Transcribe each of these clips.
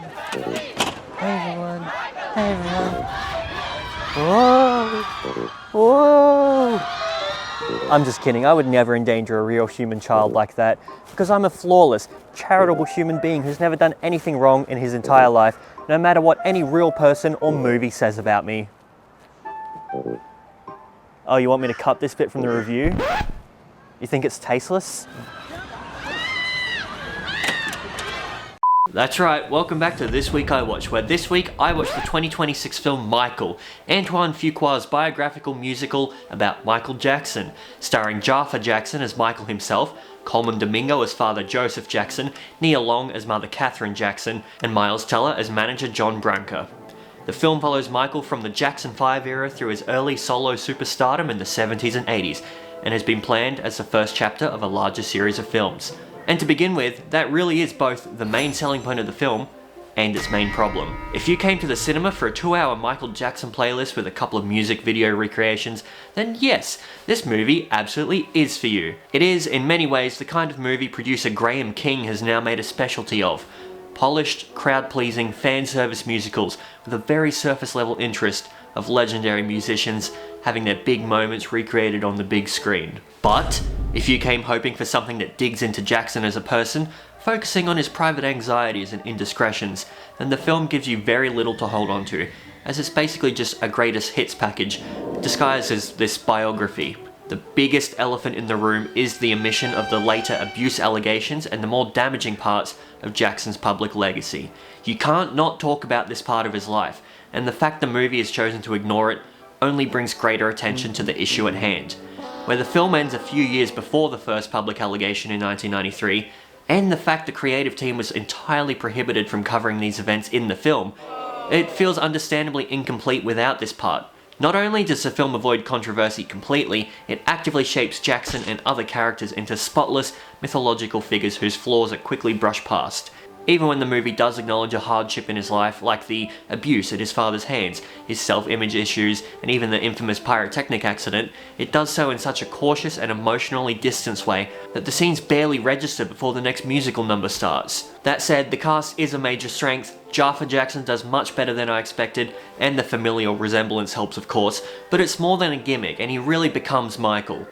everyone. Hey everyone. Whoa! Whoa! I'm just kidding. I would never endanger a real human child like that because I'm a flawless, charitable human being who's never done anything wrong in his entire life, no matter what any real person or movie says about me. Oh, you want me to cut this bit from the review? You think it's tasteless? That's right, welcome back to This Week I Watched, where this week I watched the 2026 film Michael, Antoine Fuqua's biographical musical about Michael Jackson, starring Jaffa Jackson as Michael himself, Coleman Domingo as Father Joseph Jackson, Nia Long as Mother Catherine Jackson, and Miles Teller as manager John Branca. The film follows Michael from the Jackson 5 era through his early solo superstardom in the 70s and 80s, and has been planned as the first chapter of a larger series of films. And to begin with, that really is both the main selling point of the film and its main problem. If you came to the cinema for a 2-hour Michael Jackson playlist with a couple of music video recreations, then yes, this movie absolutely is for you. It is, in many ways, the kind of movie producer Graham King has now made a specialty of. Polished, crowd-pleasing, fan service musicals with a very surface level interest of legendary musicians having their big moments recreated on the big screen. But if you came hoping for something that digs into Jackson as a person, focusing on his private anxieties and indiscretions, then the film gives you very little to hold on to, as it's basically just a greatest hits package disguised as this biography. The biggest elephant in the room is the omission of the later abuse allegations and the more damaging parts of Jackson's public legacy. You can't not talk about this part of his life, and the fact the movie has chosen to ignore it only brings greater attention to the issue at hand. Where the film ends a few years before the first public allegation in 1993, and the fact the creative team was entirely prohibited from covering these events in the film, it feels understandably incomplete without this part. Not only does the film avoid controversy completely, it actively shapes Jackson and other characters into spotless, mythological figures whose flaws are quickly brushed past. Even when the movie does acknowledge a hardship in his life, like the abuse at his father's hands, his self-image issues, and even the infamous pyrotechnic accident, it does so in such a cautious and emotionally distanced way that the scenes barely register before the next musical number starts. That said, the cast is a major strength. Jaffa Jackson does much better than I expected, and the familial resemblance helps of course, but it's more than a gimmick, and he really becomes Michael.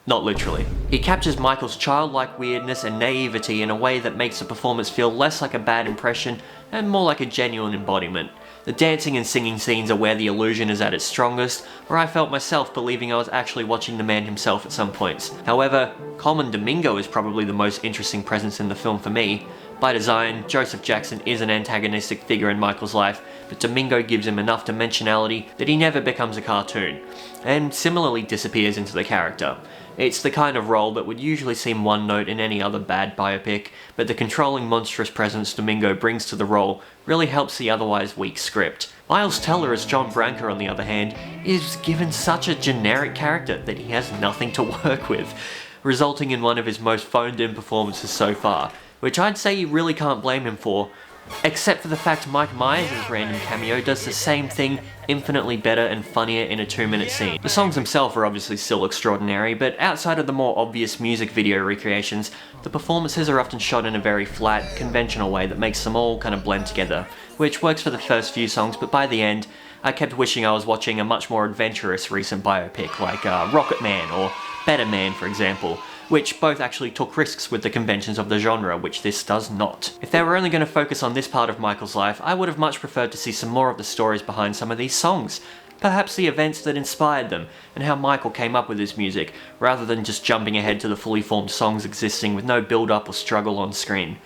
Not literally. He captures Michael's childlike weirdness and naivety in a way that makes the performance feel less like a bad impression and more like a genuine embodiment. The dancing and singing scenes are where the illusion is at its strongest, where I felt myself believing I was actually watching the man himself at some points. However, Coleman Domingo is probably the most interesting presence in the film for me. By design, Joseph Jackson is an antagonistic figure in Michael's life, but Domingo gives him enough dimensionality that he never becomes a cartoon, and similarly disappears into the character. It's the kind of role that would usually seem one note in any other bad biopic, but the controlling monstrous presence Domingo brings to the role really helps the otherwise weak script. Miles Teller as John Branca, on the other hand, is given such a generic character that he has nothing to work with, resulting in one of his most phoned-in performances so far, which I'd say you really can't blame him for, except for the fact Mike Myers' random cameo does the same thing infinitely better and funnier in a 2-minute scene. The songs themselves are obviously still extraordinary, but outside of the more obvious music video recreations, the performances are often shot in a very flat, conventional way that makes them all kind of blend together, which works for the first few songs, but by the end, I kept wishing I was watching a much more adventurous recent biopic like Rocket Man or Better Man, for example, which both actually took risks with the conventions of the genre, which this does not. If they were only going to focus on this part of Michael's life, I would have much preferred to see some more of the stories behind some of these songs. Perhaps the events that inspired them, and how Michael came up with his music, rather than just jumping ahead to the fully formed songs existing with no build-up or struggle on screen.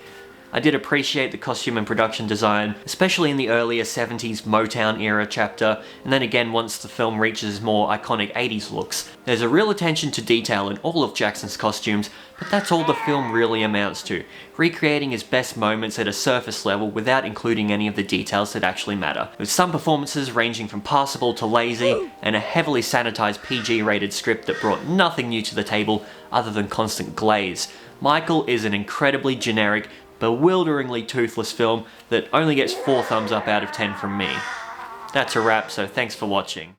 I did appreciate the costume and production design, especially in the earlier 70s Motown era chapter, and then again once the film reaches more iconic 80s looks. There's a real attention to detail in all of Jackson's costumes, but that's all the film really amounts to, recreating his best moments at a surface level without including any of the details that actually matter, with some performances ranging from passable to lazy, and a heavily sanitized PG-rated script that brought nothing new to the table other than constant glaze. Michael is an incredibly generic, bewilderingly toothless film that only gets 4 thumbs up out of 10 from me. That's a wrap, so thanks for watching.